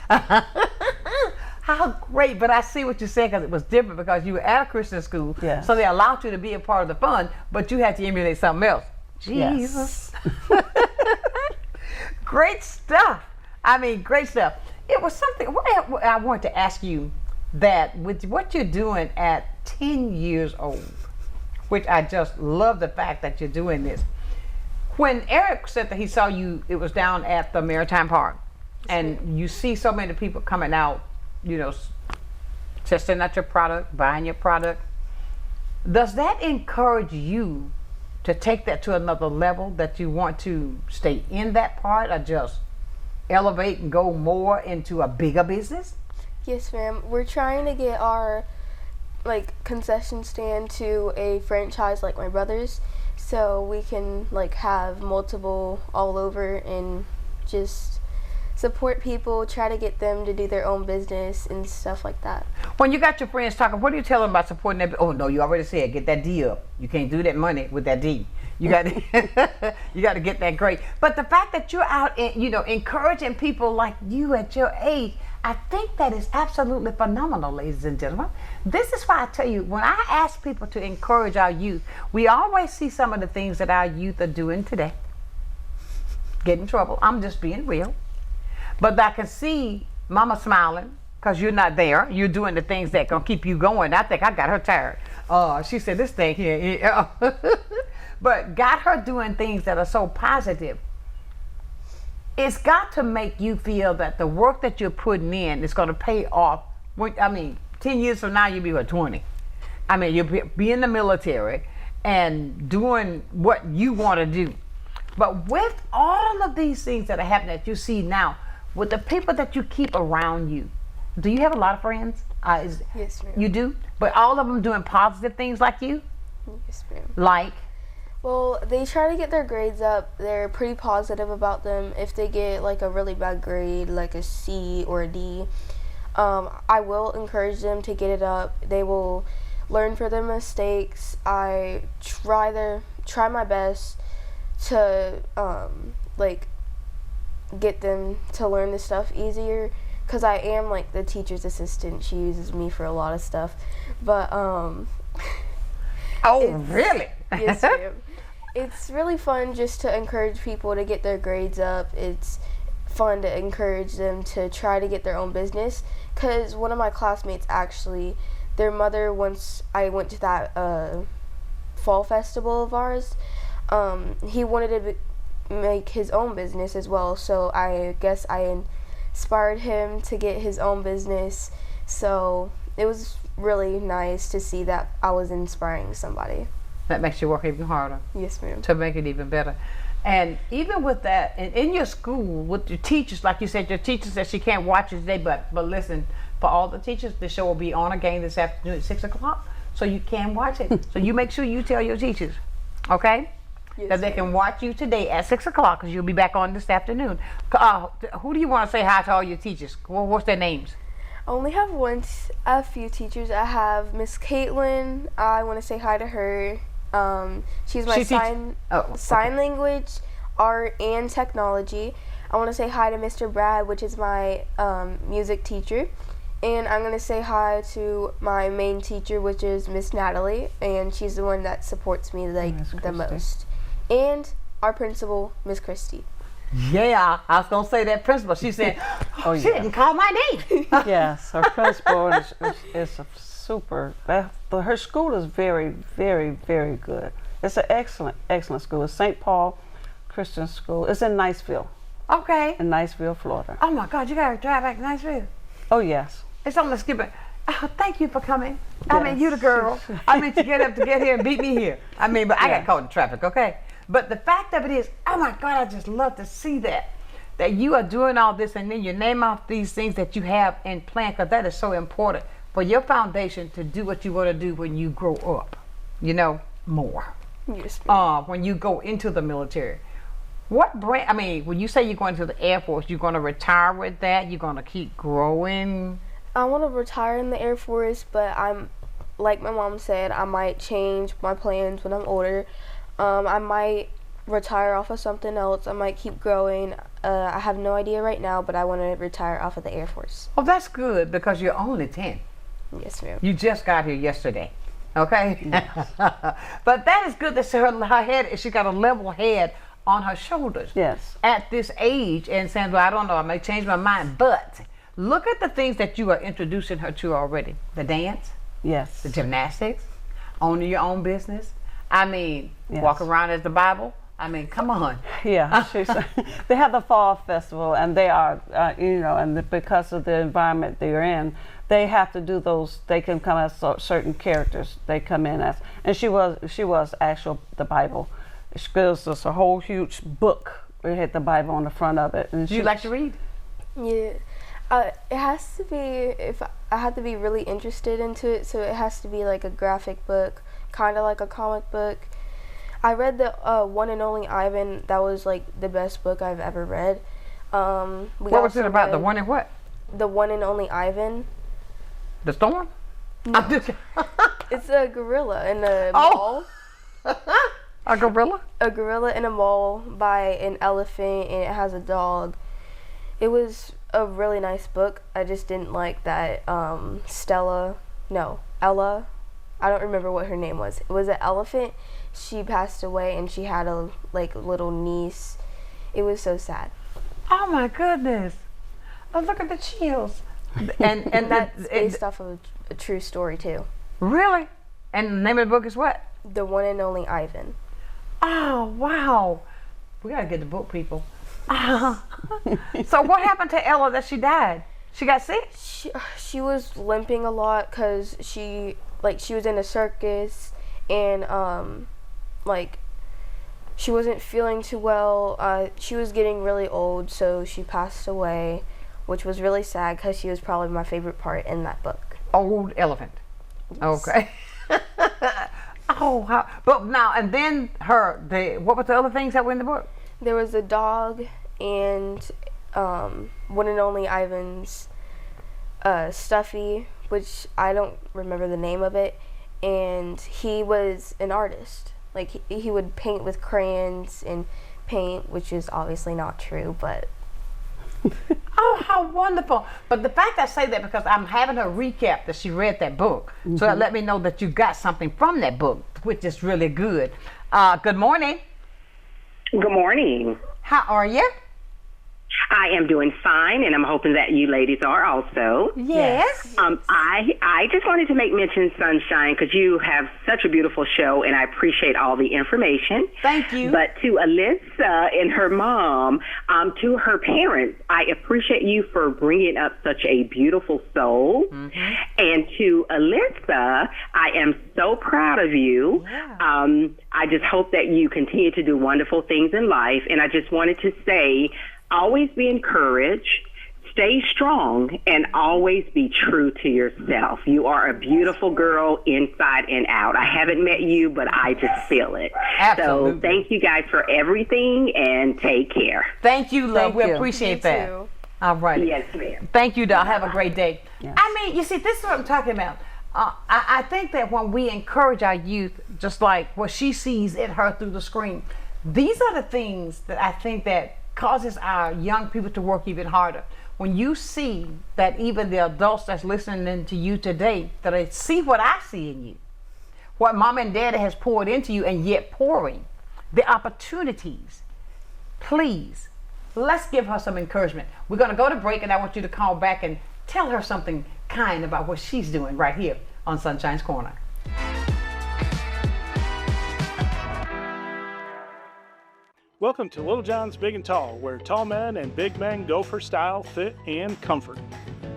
How great. But I see what you're saying, because it was different because you were at a Christian school. Yes. So they allowed you to be a part of the fun, but you had to emulate something else. Jesus. Yes. Great stuff. I mean, great stuff. It was something, what I wanted to ask you, that with what you're doing at 10 years old, which I just love the fact that you're doing this. When Eric said that he saw you, it was down at the Maritime Park, and you see so many people coming out, testing out your product, buying your product. Does that encourage you to take that to another level, that you want to stay in that part or just elevate and go more into a bigger business? Yes, ma'am. We're trying to get our concession stand to a franchise like my brother's, so we can have multiple all over and just support people, try to get them to do their own business and stuff like that. When you got your friends talking, what do you tell them about supporting that? Oh no, you already said get that D up. You can't do that money with that D. You got to you got to get that grade. But the fact that you're out and encouraging people like you at your age, I think that is absolutely phenomenal, ladies and gentlemen. This is why I tell you, when I ask people to encourage our youth, we always see some of the things that our youth are doing today. Get in trouble. I'm just being real. But I can see Mama smiling because you're not there. You're doing the things that gonna keep you going. I think I got her tired. She said this thing here. But got her doing things that are so positive. It's got to make you feel that the work that you're putting in is going to pay off. 10 years from now, you'll be 20. You'll be in the military and doing what you want to do. But with all of these things that are happening that you see now, with the people that you keep around you, do you have a lot of friends? Yes, ma'am. You do? But all of them doing positive things like you? Yes, ma'am. Like? Well, they try to get their grades up. They're pretty positive about them. If they get a really bad grade, like a C or a D, I will encourage them to get it up. They will learn from their mistakes. I try my best to get them to learn the stuff easier, because I am the teacher's assistant. She uses me for a lot of stuff. But oh, really? Yes, ma'am. It's really fun just to encourage people to get their grades up. It's fun to encourage them to try to get their own business, because one of my classmates, actually, their mother, once I went to that fall festival of ours, he wanted to make his own business as well, so I guess I inspired him to get his own business. So it was really nice to see that I was inspiring somebody. That makes you work even harder. Yes, ma'am. To make it even better. And even with that, and in your school, with your teachers, like you said, your teacher said she can't watch it today, but listen, for all the teachers, the show will be on again this afternoon at 6 o'clock. so you can watch it. So you make sure you tell your teachers, okay? Yes, that they can watch you today at 6 o'clock because you'll be back on this afternoon. Who do you want to say hi to all your teachers? What's their names? I only have a few teachers. I have Miss Caitlin. I want to say hi to her. She's my sign language, art, and technology. I want to say hi to Mr. Brad, which is my music teacher. And I'm going to say hi to my main teacher, which is Miss Natalie, and she's the one that supports me the most. And our principal, Miss Christie. Yeah, I was going to say that principal. She said, she didn't call my name. Yes, her principal is a super, her school is very, very, very good. It's an excellent, excellent school. It's St. Paul Christian School. It's in Niceville. Okay. In Niceville, Florida. Oh my God, you got to drive back to Niceville. Oh, yes. It's on the skipper. Oh, thank you for coming. Yes. I mean, you the girl. I mean, to get up to get here and beat me here. I mean, but I got caught in traffic, okay? But the fact of it is, oh my God, I just love to see that you are doing all this, and then you name off these things that you have in plan, because that is so important for your foundation to do what you want to do when you grow up, more. Yes. When you go into the military. What brand, I mean, when you say you're going to the Air Force, you're going to retire with that? You're going to keep growing? I want to retire in the Air Force, but like my mom said, I might change my plans when I'm older. I might retire off of something else. I might keep growing. I have no idea right now, but I want to retire off of the Air Force. Oh, that's good, because you're only 10. Yes, ma'am. You just got here yesterday, okay? Yes. But that is good that her head, she got a level head on her shoulders. Yes. At this age, and saying, well, I don't know, I may change my mind, but look at the things that you are introducing her to already. The dance. Yes. The gymnastics. Owning your own business. I mean, walk around as the Bible. I mean, come on. Yeah, they have the fall festival, and they are, and because of the environment they're in, they have to do those. They can come as certain characters. They come in as, and she was actual the Bible. She gives us a whole huge book. We had the Bible on the front of it. And do you like to read? Yeah, it has to be. If I had to be really interested into it, so it has to be like a graphic book. Kind of like a comic book. I read the One and Only Ivan. That was like the best book I've ever read. What was it about? The one and what? The One and Only Ivan. The storm? No. It's a gorilla in a mall. A gorilla? A gorilla in a mall by an elephant, and it has a dog. It was a really nice book. I just didn't like that Ella. I don't remember what her name was. It was an elephant. She passed away, and she had a little niece. It was so sad. Oh my goodness! Oh, look at the chills. And that's based off of a true story too. Really? And the name of the book is what? The One and Only Ivan. Oh wow! We gotta get the book, people. So what happened to Ella that she died? She got sick? She was limping a lot because she was in a circus, and she wasn't feeling too well. She was getting really old, so she passed away, which was really sad because she was probably my favorite part in that book. Old elephant. Yes. Okay. Oh, but now and then what was the other things that were in the book? There was a dog and One and Only Ivan's stuffy, which I don't remember the name of it, and he was an artist. Like he would paint with crayons and paint, which is obviously not true, but oh, how wonderful. But the fact I say that because I'm having her recap that she read that book, so that let me know that you got something from that book, which is really good. Good morning. Good morning. How are you? I am doing fine, and I'm hoping that you ladies are also. Yes. I just wanted to make mention, Sonshine, because you have such a beautiful show, and I appreciate all the information. Thank you. But to Alyssa and her mom, to her parents, I appreciate you for bringing up such a beautiful soul. Mm-hmm. And to Alyssa, I am so proud of you. Yeah. I just hope that you continue to do wonderful things in life, and I just wanted to say, always be encouraged, stay strong and always be true to yourself. You are a beautiful girl inside and out. I haven't met you, but I just feel it. Absolutely. So thank you guys for everything, and take care. Thank you, love. Thank We you. appreciate You that. too. All right. Yes, ma'am. Thank you, doll. Have a great day. Yes. I mean, you see, this is what I'm talking about. I think that when we encourage our youth, just like what she sees in her through the screen, these are the things that I think that causes our young people to work even harder. When you see that even the adults that's listening to you today, that they see what I see in you, what mom and dad has poured into you, and yet pouring the opportunities. Please, let's give her some encouragement. We're going to go to break, and I want you to call back and tell her something kind about what she's doing right here on Sunshine's Corner. Welcome to Little John's Big and Tall, where tall men and big men go for style, fit, and comfort.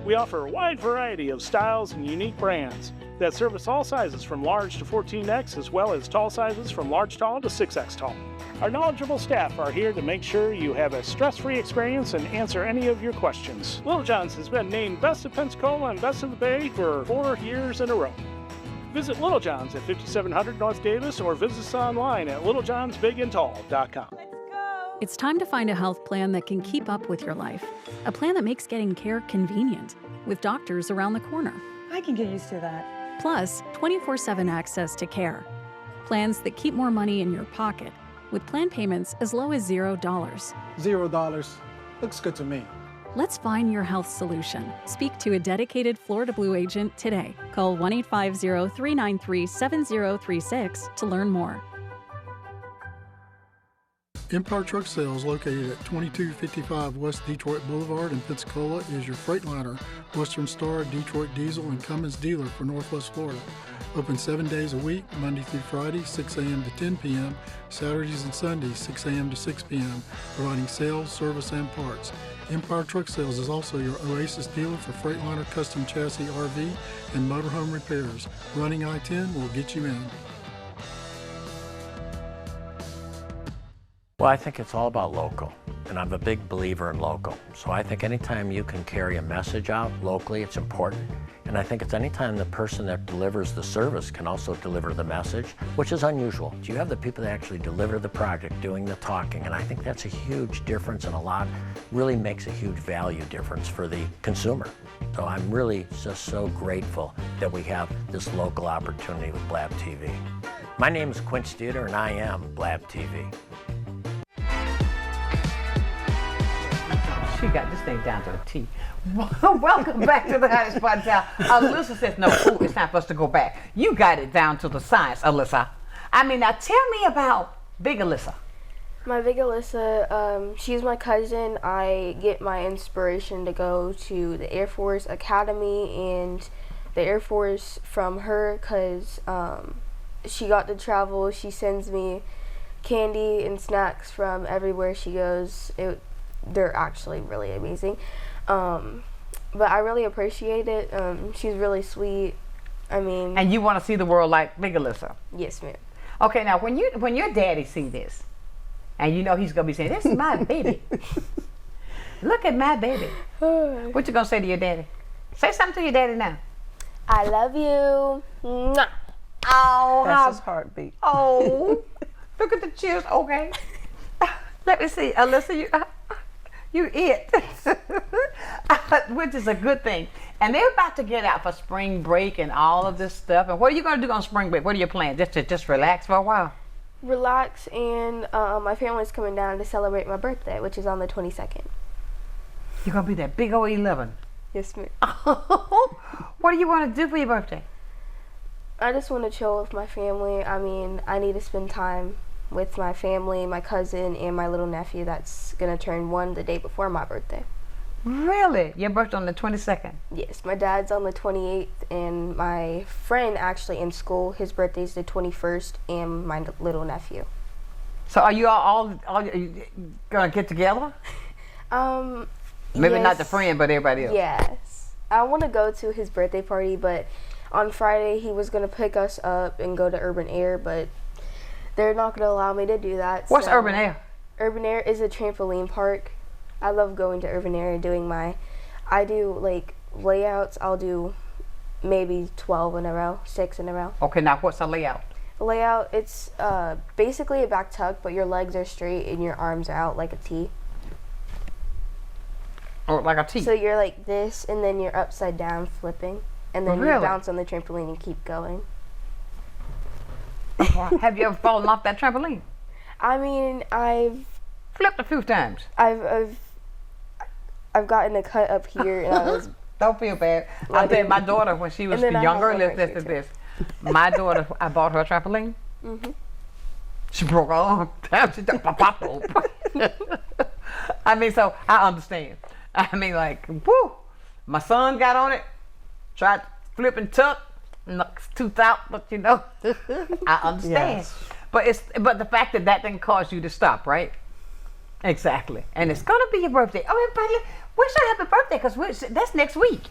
We offer a wide variety of styles and unique brands that service all sizes from large to 14X, as well as tall sizes from large tall to 6X tall. Our knowledgeable staff are here to make sure you have a stress-free experience and answer any of your questions. Little John's has been named Best of Pensacola and Best of the Bay for 4 years in a row. Visit Little John's at 5700 North Davis or visit us online at littlejohnsbigandtall.com. It's time to find a health plan that can keep up with your life. A plan that makes getting care convenient, with doctors around the corner. I can get used to that. Plus, 24/7 access to care. Plans that keep more money in your pocket, with plan payments as low as $0. $0. Looks good to me. Let's find your health solution. Speak to a dedicated Florida Blue agent today. Call 1-850-393-7036 to learn more. Empire Truck Sales, located at 2255 West Detroit Boulevard in Pensacola, is your Freightliner, Western Star, Detroit Diesel, and Cummins dealer for Northwest Florida. Open 7 days a week, Monday through Friday, 6 a.m. to 10 p.m., Saturdays and Sundays, 6 a.m. to 6 p.m., providing sales, service, and parts. Empire Truck Sales is also your Oasis dealer for Freightliner custom chassis RV and motorhome repairs. Running I-10 will get you in. Well, I think it's all about local, and I'm a big believer in local. So I think anytime you can carry a message out locally, it's important. And I think it's anytime the person that delivers the service can also deliver the message, which is unusual. You have the people that actually deliver the project doing the talking, and I think that's a huge difference, and really makes a huge value difference for the consumer. So I'm really just so grateful that we have this local opportunity with Blab TV. My name is Quint Studer, and I am Blab TV. She got this thing down to a T. Welcome back to the hottest spot in town. Alyssa says, no, it's time for us to go back. You got it down to the science, Alyssa. I mean, now tell me about Big Alyssa. My Big Alyssa, she's my cousin. I get my inspiration to go to the Air Force Academy and the Air Force from her because she got to travel. She sends me candy and snacks from everywhere she goes. They're actually really amazing. But I really appreciate it. She's really sweet. I mean... And you want to see the world like Big Alyssa? Yes, ma'am. Okay, now when your daddy see this, and you know he's going to be saying, this is my baby. Look at my baby. What you going to say to your daddy? Say something to your daddy now. I love you. Mwah. Oh, that's his heartbeat. Oh, look at the cheers. Okay. Let me see. Alyssa, you it, which is a good thing. And they're about to get out for spring break and all of this stuff. And what are you going to do on spring break? What are your plans? Just relax for a while? Relax, and my family's coming down to celebrate my birthday, which is on the 22nd. You're going to be that big old 11? Yes, ma'am. What do you want to do for your birthday? I just want to chill with my family. I mean, I need to spend time with my family, my cousin, and my little nephew that's going to turn 1 the day before my birthday. Really? Your birthday on the 22nd? Yes, my dad's on the 28th, and my friend actually in school, his birthday's the 21st, and my little nephew. So are you all going to get together? Maybe yes. Not the friend, but everybody else. Yes. I want to go to his birthday party, but on Friday he was going to pick us up and go to Urban Air, but they're not going to allow me to do that. What's Urban Air? Urban Air is a trampoline park. I love going to Urban Air and doing my I do like layouts. I'll do maybe 12 in a row, 6 in a row. Okay, now what's a layout? Layout, it's basically a back tuck, but your legs are straight and your arms are out like a T. Or like a T? So you're like this, and then you're upside down flipping, and then you bounce on the trampoline and keep going. Have you ever fallen off that trampoline? I mean, I've flipped a few times. I've gotten a cut up here, and I was. Don't feel bad. I tell you, my daughter, when she was younger, listen to this. My daughter, I bought her a trampoline. Mm-hmm. She broke her arm. She popped open. I mean, so I understand. I mean, like, whoo! My son got on it, tried to flip and tuck, knocks tooth out, but you know, I understand. Yes. But the fact that didn't cause you to stop, right? Exactly. And it's gonna be your birthday. Oh, everybody, wish her happy birthday, because that's next week.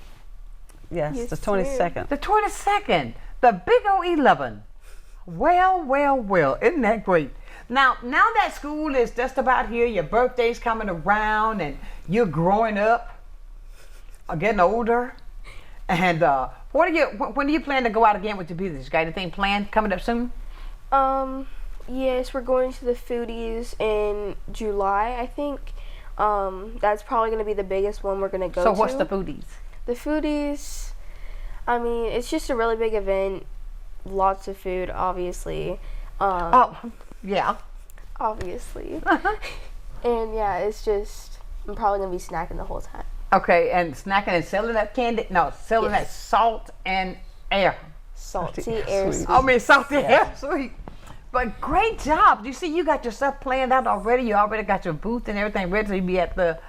Yes, the 22nd. The 22nd, the big 11. Well, isn't that great? Now that school is just about here, your birthday's coming around, and you're growing up, getting older, and when do you plan to go out again with your business? You got anything planned coming up soon? Yes, we're going to the Foodies in July, I think. That's probably going to be the biggest one we're going to go to. So what's the Foodies? The Foodies, I mean, it's just a really big event. Lots of food, obviously. Yeah. Obviously. And yeah, it's just, I'm probably going to be snacking the whole time. Okay, and snacking and selling that candy? No, selling that salt and air. Salty air sweet. I mean, salty air sweet. But great job. You see, you got your stuff planned out already. You already got your booth and everything ready to be at the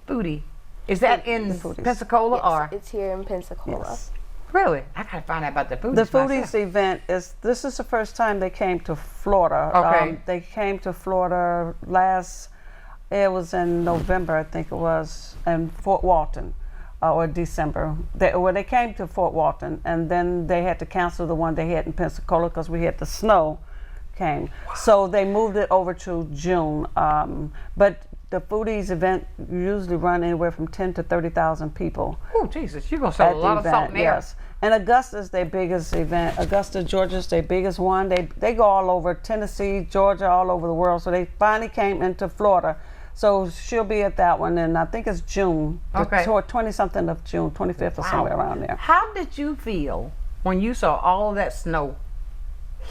Foodie. Is that in Pensacola? Yes, or? It's here in Pensacola. Yes. Really? I gotta find out about the Foodies. The Foodies event this is the first time they came to Florida. Okay. They came to Florida it was in November, I think it was, in Fort Walton, or December. They came to Fort Walton, and then they had to cancel the one they had in Pensacola because we had the snow came. Wow. So they moved it over to June. But the Foodies event usually run anywhere from 10 to 30,000 people. Oh, Jesus, you're going to sell a lot of salt and air. Yes. And Augusta's their biggest event. Augusta, Georgia's their biggest one. They go all over Tennessee, Georgia, all over the world. So they finally came into Florida. So she'll be at that one, and I think it's June. Okay. 20-something of June, 25th or somewhere around there. How did you feel when you saw all that snow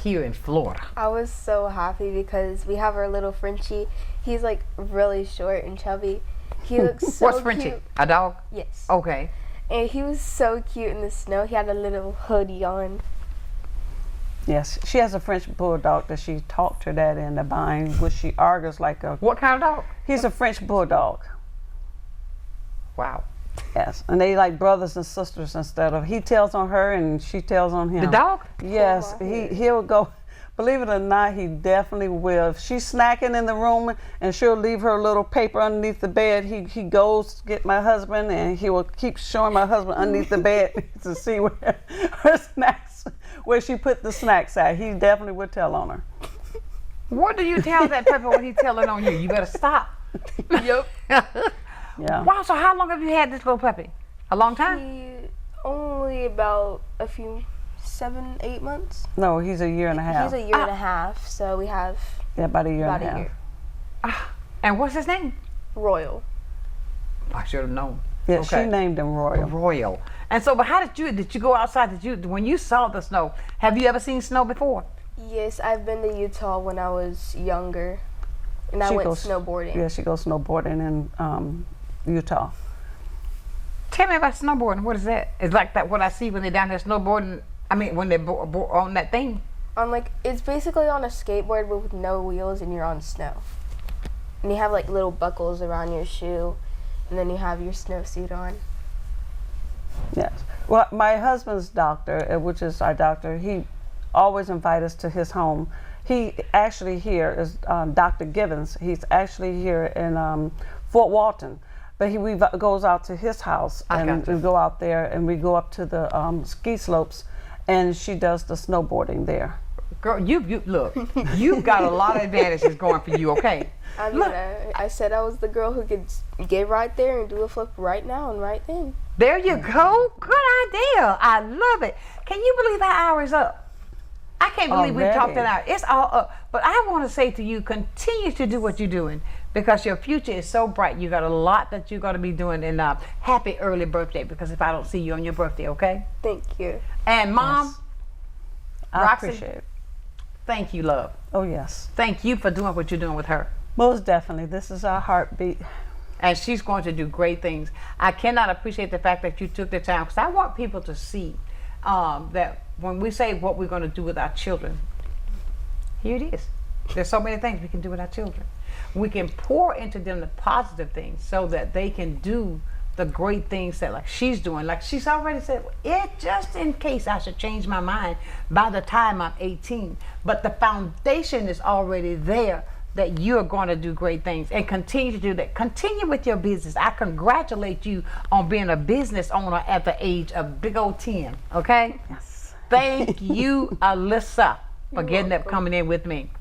here in Florida? I was so happy because we have our little Frenchie. He's like really short and chubby. He looks so What's Frenchie? Cute. A dog? Yes. Okay. And he was so cute in the snow. He had a little hoodie on. Yes, she has a French bulldog that she talked her dad into buying, which she argues like a... What kind of dog? He's a French bulldog. Wow. Yes, and they like brothers and sisters instead of... He tells on her and she tells on him. The dog? Yes, he'll go... Believe it or not, he definitely will. If she's snacking in the room and she'll leave her little paper underneath the bed, he goes to get my husband and he will keep showing my husband underneath the bed to see where her snacks, where she put the snacks at. He definitely would tell on her. What do you tell that pepper when he's telling on you? You better stop. Yep. Yeah. Wow, so how long have you had this little puppy? A long time? Only about 7-8 months. No, he's a year and a half. He's a year and a half, so we have about a year and a half. And what's his name? Royal. I should have known. Yeah, Okay. she named him Royal. Royal. And so, but how did you go outside? When you saw the snow, have you ever seen snow before? Yes, I've been to Utah when I was younger, and I went snowboarding. Yeah, she goes snowboarding in Utah. Tell me about snowboarding. What is that? It's like that what I see when they're down there snowboarding. I mean, when they're on that thing. It's basically on a skateboard with no wheels, and you're on snow. And you have like little buckles around your shoe, and then you have your snowsuit on. Yes. Well, my husband's doctor, which is our doctor, he always invites us to his home. He actually here is Dr. Givens. He's actually here in Fort Walton. But we goes out to his house, and we go out there, and we go up to the ski slopes, and she does the snowboarding there. Girl, you look, you've got a lot of advantages going for you, okay? I mean, I said I was the girl who could get right there and do a flip right now and right then. There you go. Good idea. I love it. Can you believe our hour is up? I can't believe we talked it out. It's all up. But I want to say to you, continue to do what you're doing because your future is so bright. You got a lot that you're going to be doing. And happy early birthday because if I don't see you on your birthday, okay? Thank you. And Mom, yes. I Roxie, appreciate it. Thank you, love. Oh, yes. Thank you for doing what you're doing with her. Most definitely. This is our heartbeat. And she's going to do great things. I cannot appreciate the fact that you took the time because I want people to see that when we say what we're going to do with our children, here it is. There's so many things we can do with our children. We can pour into them the positive things so that they can do the great things that like she's doing. Like she's already said, just in case I should change my mind by the time I'm 18. But the foundation is already there that you're going to do great things and continue to do that. Continue with your business. I congratulate you on being a business owner at the age of big old 10, okay? Yes. Thank you, Alyssa, for getting up, coming in with me.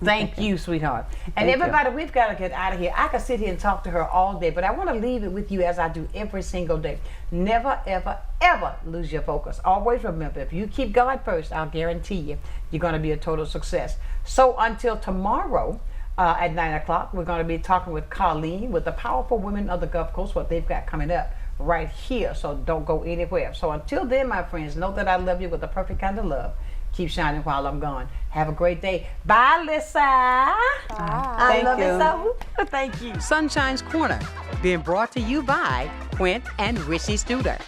Thank you, sweetheart. And everybody, we've got to get out of here. I could sit here and talk to her all day, but I want to leave it with you as I do every single day. Never, ever, ever lose your focus. Always remember, if you keep God first, I'll guarantee you're going to be a total success. So until tomorrow at 9 o'clock, we're going to be talking with Colleen with the Powerful Women of the Gulf Coast, what they've got coming up right here. So don't go anywhere. So until then, my friends, know that I love you with the perfect kind of love. Keep shining while I'm gone. Have a great day. Bye, Alyssa. Bye. I love you so. Thank you. Sunshine's Corner, being brought to you by Quint and Richie Studer.